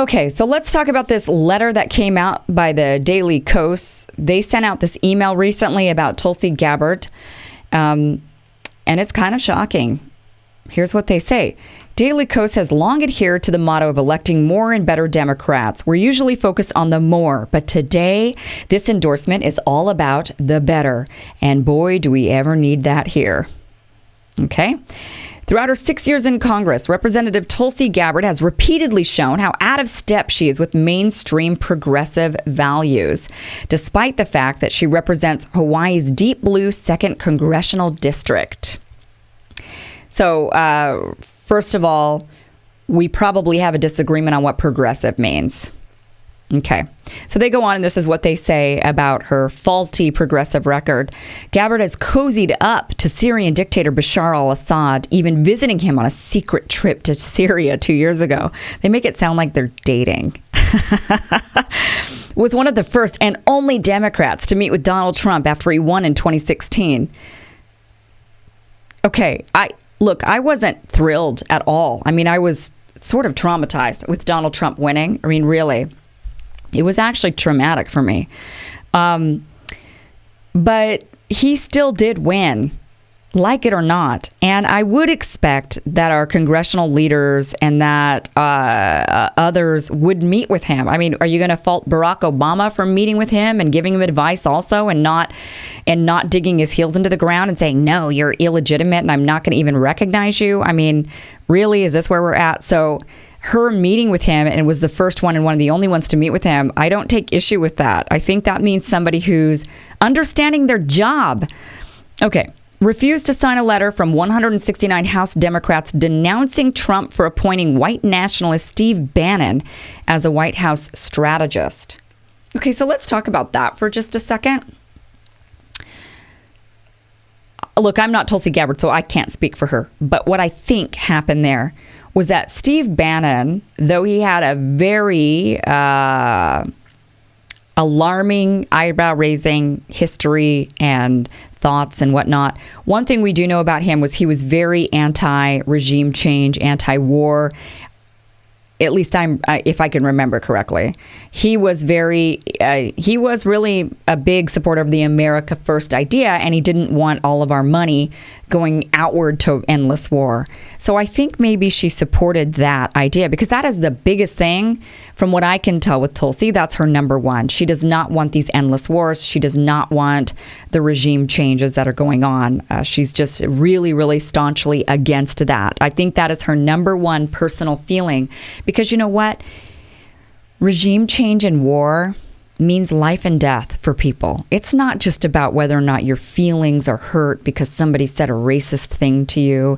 Okay, so let's talk about this letter that came out by the Daily Kos. They sent out this email recently about Tulsi Gabbard, and it's kind of shocking. Here's what they say. Daily Kos has long adhered to the motto of electing more and better Democrats. We're usually focused on the more, but today this endorsement is all about the better. And boy, do we ever need that here. Okay. Throughout her 6 years in Congress, Representative Tulsi Gabbard has repeatedly shown how out of step she is with mainstream progressive values, despite the fact that she represents Hawaii's deep blue 2nd Congressional District. So, first of all, we probably have a disagreement on what progressive means. Okay. So they go on, and this is what they say about her faulty progressive record. Gabbard has cozied up to Syrian dictator Bashar al-Assad, even visiting him on a secret trip to Syria 2 years ago. They make it sound like they're dating. Was one of the first and only Democrats to meet with Donald Trump after he won in 2016. Okay, I wasn't thrilled at all. I mean, I was sort of traumatized with Donald Trump winning. I mean, really. It was actually traumatic for me. But he still did win, like it or not. And I would expect that our congressional leaders and that others would meet with him. I mean, are you going to fault Barack Obama for meeting with him and giving him advice also and not digging his heels into the ground and saying, no, you're illegitimate and I'm not going to even recognize you? I mean, really, is this where we're at? So her meeting with him, and was the first one and one of the only ones to meet with him, I don't take issue with that. I think that means somebody who's understanding their job. Okay. Refused to sign a letter from 169 House Democrats denouncing Trump for appointing white nationalist Steve Bannon as a White House strategist. Okay, so let's talk about that for just a second. Look, I'm not Tulsi Gabbard, so I can't speak for her. But what I think happened there was that Steve Bannon, though he had a very alarming, eyebrow-raising history and thoughts and whatnot, one thing we do know about him was he was very anti-regime change, anti-war. At least if I can remember correctly, he was really a big supporter of the America First idea, and he didn't want all of our money going outward to endless war. So I think maybe she supported that idea because that is the biggest thing from what I can tell with Tulsi. That's her number one. She does not want these endless wars. She does not want the regime changes that are going on. She's just really, really staunchly against that. I think that is her number one personal feeling because you know what? Regime change and war means life and death for people. It's not just about whether or not your feelings are hurt because somebody said a racist thing to you.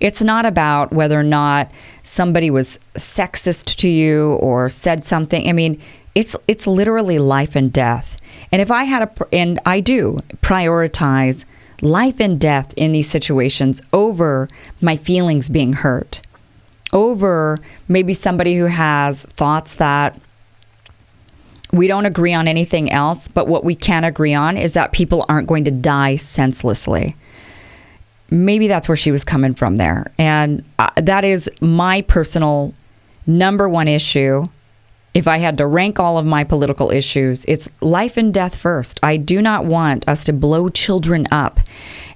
It's not about whether or not somebody was sexist to you or said something. I mean, it's literally life and death. And if I had and I do prioritize life and death in these situations over my feelings being hurt, over maybe somebody who has thoughts that we don't agree on anything else, but what we can agree on is that people aren't going to die senselessly. Maybe that's where she was coming from there. And that is my personal number one issue. If I had to rank all of my political issues, it's life and death first. I do not want us to blow children up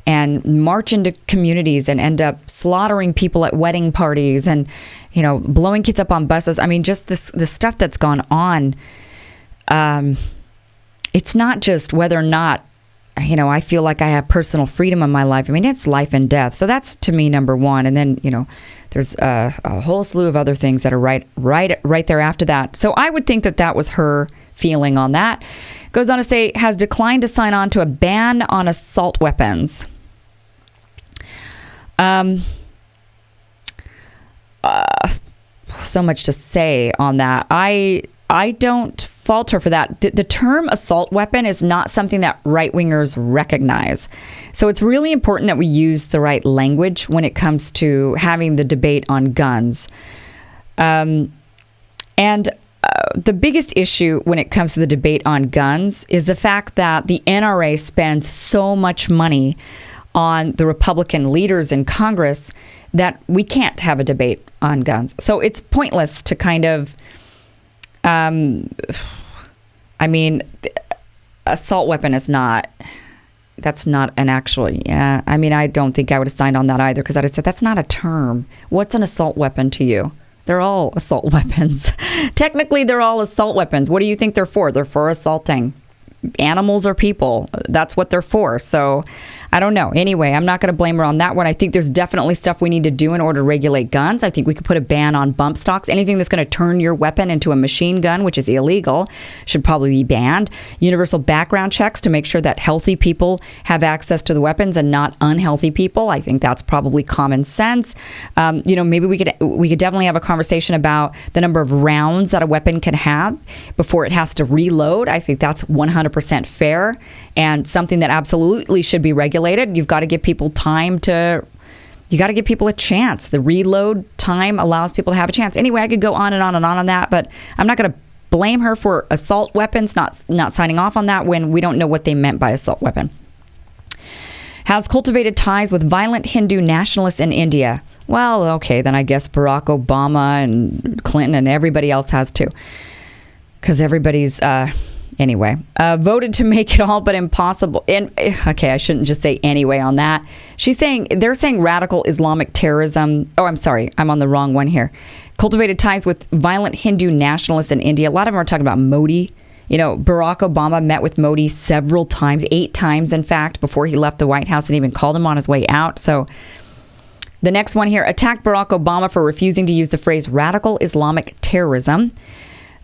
and march into communities and end up slaughtering people at wedding parties and, you know, blowing kids up on buses. I mean, just the stuff that's gone on. It's not just whether or not, you know, I feel like I have personal freedom in my life. I mean, it's life and death. So that's, to me, number one. And then, you know, there's a whole slew of other things that are right there after that. So I would think that was her feeling on that. Goes on to say, has declined to sign on to a ban on assault weapons. So much to say on that. I don't fault her for that. The term assault weapon is not something that right-wingers recognize. So it's really important that we use the right language when it comes to having the debate on guns. And the biggest issue when it comes to the debate on guns is the fact that the NRA spends so much money on the Republican leaders in Congress that we can't have a debate on guns. So it's pointless to kind of I mean, assault weapon is not, that's not an actual, yeah. I mean, I don't think I would have signed on that either, because I'd have said, that's not a term. What's an assault weapon to you? They're all assault weapons. Technically, they're all assault weapons. What do you think they're for? They're for assaulting animals or people. That's what they're for. So I don't know. Anyway, I'm not going to blame her on that one. I think there's definitely stuff we need to do in order to regulate guns. I think we could put a ban on bump stocks. Anything that's going to turn your weapon into a machine gun, which is illegal, should probably be banned. Universal background checks to make sure that healthy people have access to the weapons and not unhealthy people. I think that's probably common sense. Maybe we could definitely have a conversation about the number of rounds that a weapon can have before it has to reload. I think that's 100% fair and something that absolutely should be regulated. You've got to give people time to, you got to give people a chance. The reload time allows people to have a chance. Anyway, I could go on and on and on that, but I'm not going to blame her for assault weapons, not signing off on that when we don't know what they meant by assault weapon. Has cultivated ties with violent Hindu nationalists in India. Well, okay, then I guess Barack Obama and Clinton and everybody else has too. Because everybody's... Anyway, voted to make it all but impossible. And okay, I shouldn't just say anyway on that. They're saying radical Islamic terrorism. Oh, I'm sorry. I'm on the wrong one here. Cultivated ties with violent Hindu nationalists in India. A lot of them are talking about Modi. Barack Obama met with Modi several times, 8 times, in fact, before he left the White House and even called him on his way out. So the next one here, attacked Barack Obama for refusing to use the phrase radical Islamic terrorism.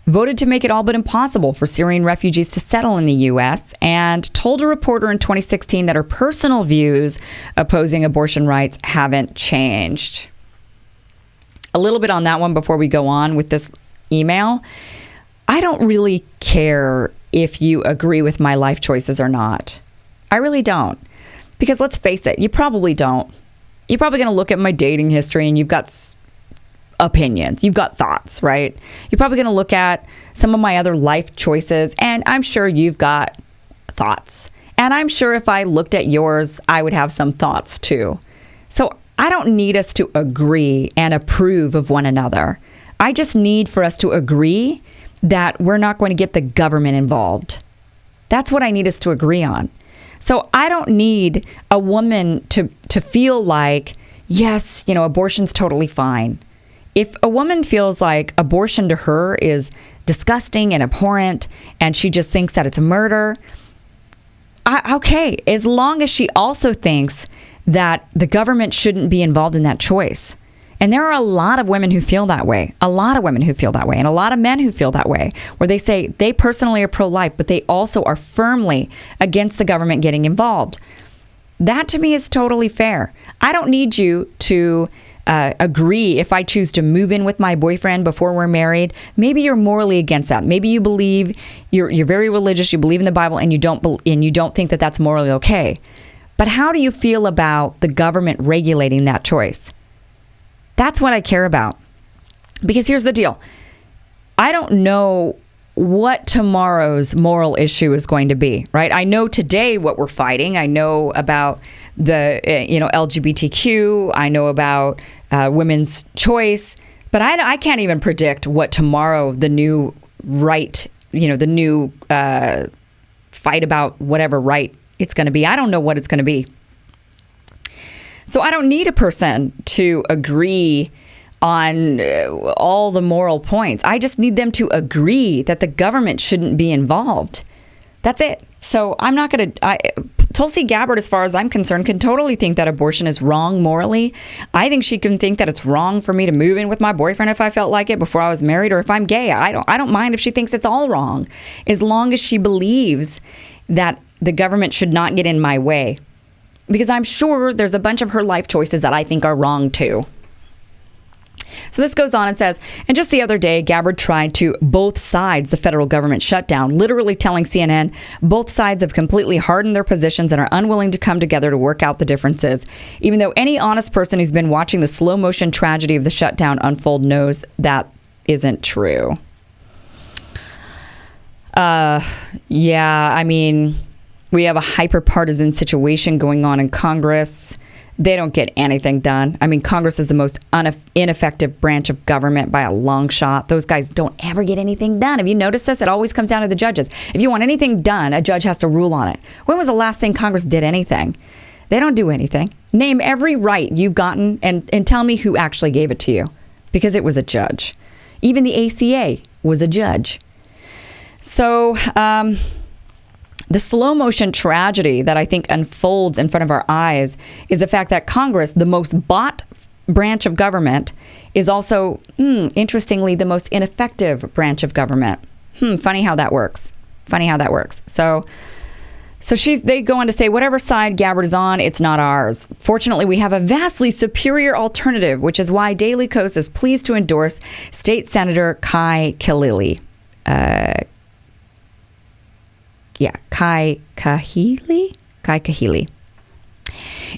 Voted to make it all but impossible for Syrian refugees to settle in the U.S. and told a reporter in 2016 that her personal views opposing abortion rights haven't changed. A little bit on that one before we go on with this email. I don't really care if you agree with my life choices or not. I really don't. Because let's face it, you probably don't. You're probably going to look at my dating history and you've got opinions. You've got thoughts, right? You're probably going to look at some of my other life choices, and I'm sure you've got thoughts. And I'm sure if I looked at yours, I would have some thoughts too. So I don't need us to agree and approve of one another. I just need for us to agree that we're not going to get the government involved. That's what I need us to agree on. So I don't need a woman to feel like, yes, abortion's totally fine. If a woman feels like abortion to her is disgusting and abhorrent and she just thinks that it's a murder, okay, as long as she also thinks that the government shouldn't be involved in that choice. And there are a lot of women who feel that way, and a lot of men who feel that way, where they say they personally are pro-life, but they also are firmly against the government getting involved. That to me is totally fair. I don't need you to agree if I choose to move in with my boyfriend before we're married. Maybe you're morally against that. Maybe you believe you're very religious. You believe in the Bible, and you don't think that that's morally okay. But how do you feel about the government regulating that choice? That's what I care about. Because here's the deal. I don't know what tomorrow's moral issue is going to be, right? I know today what we're fighting. I know about the LGBTQ. I know about women's choice, but I can't even predict what tomorrow the new right, the new fight about whatever right it's going to be. I don't know what it's going to be. So I don't need a person to agree on all the moral points. I just need them to agree that the government shouldn't be involved. That's it. So I'm not going to... Tulsi Gabbard, as far as I'm concerned, can totally think that abortion is wrong morally. I think she can think that it's wrong for me to move in with my boyfriend if I felt like it before I was married, or if I'm gay. I don't mind if she thinks it's all wrong, as long as she believes that the government should not get in my way. Because I'm sure there's a bunch of her life choices that I think are wrong too. So this goes on and says, and just the other day, Gabbard tried to both sides the federal government shutdown, literally telling CNN both sides have completely hardened their positions and are unwilling to come together to work out the differences, even though any honest person who's been watching the slow motion tragedy of the shutdown unfold knows that isn't true. Yeah, I mean, we have a hyper-partisan situation going on in Congress. They don't get anything done. I mean, Congress is the most ineffective branch of government by a long shot. Those guys don't ever get anything done. Have you noticed this? It always comes down to the judges. If you want anything done, a judge has to rule on it. When was the last thing Congress did anything? They don't do anything. Name every right you've gotten and tell me who actually gave it to you, because it was a judge. Even the ACA was a judge. So, the slow motion tragedy that I think unfolds in front of our eyes is the fact that Congress, the most bought branch of government, is also, interestingly, the most ineffective branch of government. Funny how that works. So they go on to say, whatever side Gabbard is on, it's not ours. Fortunately, we have a vastly superior alternative, which is why Daily Kos is pleased to endorse State Senator Kai Kahili. Kai Kahili.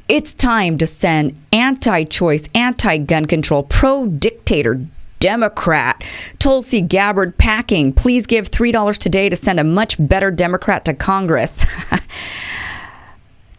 It's time to send anti-choice, anti-gun control, pro-dictator Democrat Tulsi Gabbard packing. Please give $3 today to send a much better Democrat to Congress.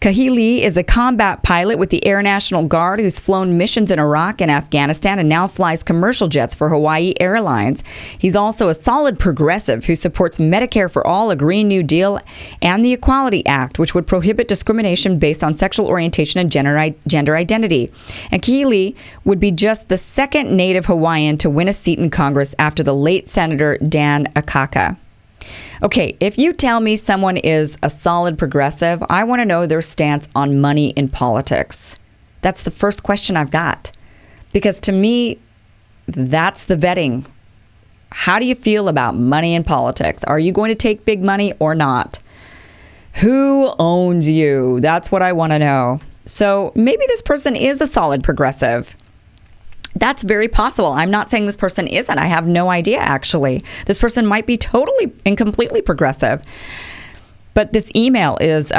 Kahili is a combat pilot with the Air National Guard who's flown missions in Iraq and Afghanistan and now flies commercial jets for Hawaii Airlines. He's also a solid progressive who supports Medicare for All, a Green New Deal, and the Equality Act, which would prohibit discrimination based on sexual orientation and gender identity. And Kahili would be just the second Native Hawaiian to win a seat in Congress after the late Senator Dan Akaka. Okay, if you tell me someone is a solid progressive, I want to know their stance on money in politics. That's the first question I've got. Because to me, that's the vetting. How do you feel about money in politics? Are you going to take big money or not? Who owns you? That's what I want to know. So maybe this person is a solid progressive. That's very possible. I'm not saying this person isn't. I have no idea, actually. This person might be totally and completely progressive. But this email is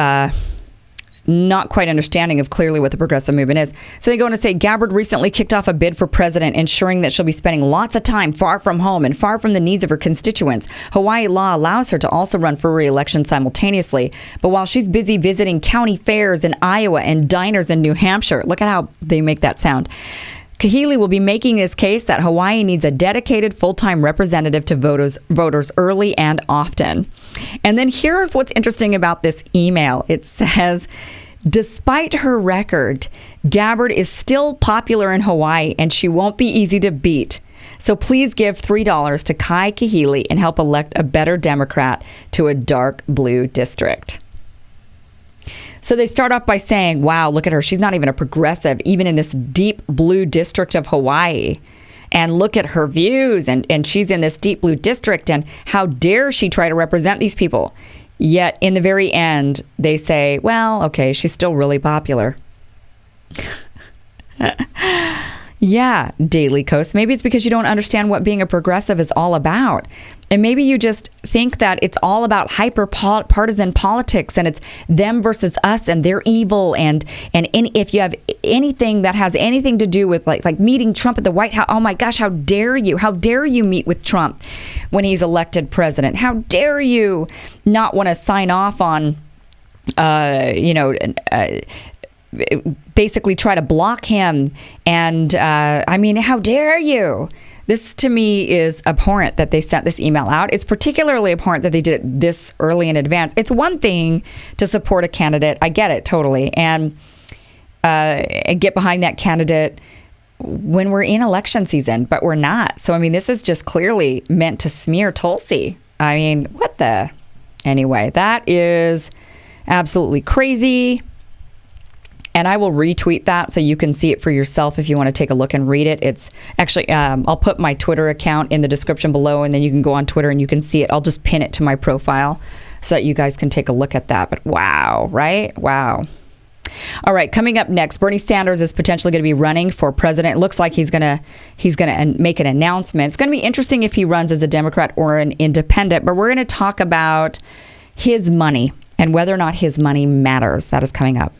not quite understanding of clearly what the progressive movement is. So they go on to say, Gabbard recently kicked off a bid for president, ensuring that she'll be spending lots of time far from home and far from the needs of her constituents. Hawaii law allows her to also run for re-election simultaneously. But while she's busy visiting county fairs in Iowa and diners in New Hampshire, look at how they make that sound. Kahili will be making his case that Hawaii needs a dedicated full-time representative to voters early and often. And then here's what's interesting about this email. It says, despite her record, Gabbard is still popular in Hawaii and she won't be easy to beat. So please give $3 to Kai Kahili and help elect a better Democrat to a dark blue district. So they start off by saying, wow, look at her. She's not even a progressive, even in this deep blue district of Hawaii. And look at her views. And she's in this deep blue district. And how dare she try to represent these people? Yet in the very end, they say, well, okay, she's still really popular. Yeah, Daily Kos. Maybe it's because you don't understand what being a progressive is all about. And maybe you just think that it's all about hyper-partisan politics and it's them versus us and they're evil. And if you have anything that has anything to do with like meeting Trump at the White House, oh my gosh, how dare you? How dare you meet with Trump when he's elected president? How dare you not want to sign off on, basically try to block him. And I mean, how dare you? This to me is abhorrent that they sent this email out. It's particularly abhorrent that they did it this early in advance. It's one thing to support a candidate. I get it totally. And get behind that candidate when we're in election season, but we're not. So, I mean, this is just clearly meant to smear Tulsi. I mean, what the? Anyway, that is absolutely crazy. And I will retweet that so you can see it for yourself if you want to take a look and read it. It's actually, I'll put my Twitter account in the description below, and then you can go on Twitter and you can see it. I'll just pin it to my profile so that you guys can take a look at that. But wow, right? Wow. All right, coming up next, Bernie Sanders is potentially going to be running for president. It looks like he's going to make an announcement. It's going to be interesting if he runs as a Democrat or an independent, but we're going to talk about his money and whether or not his money matters. That is coming up.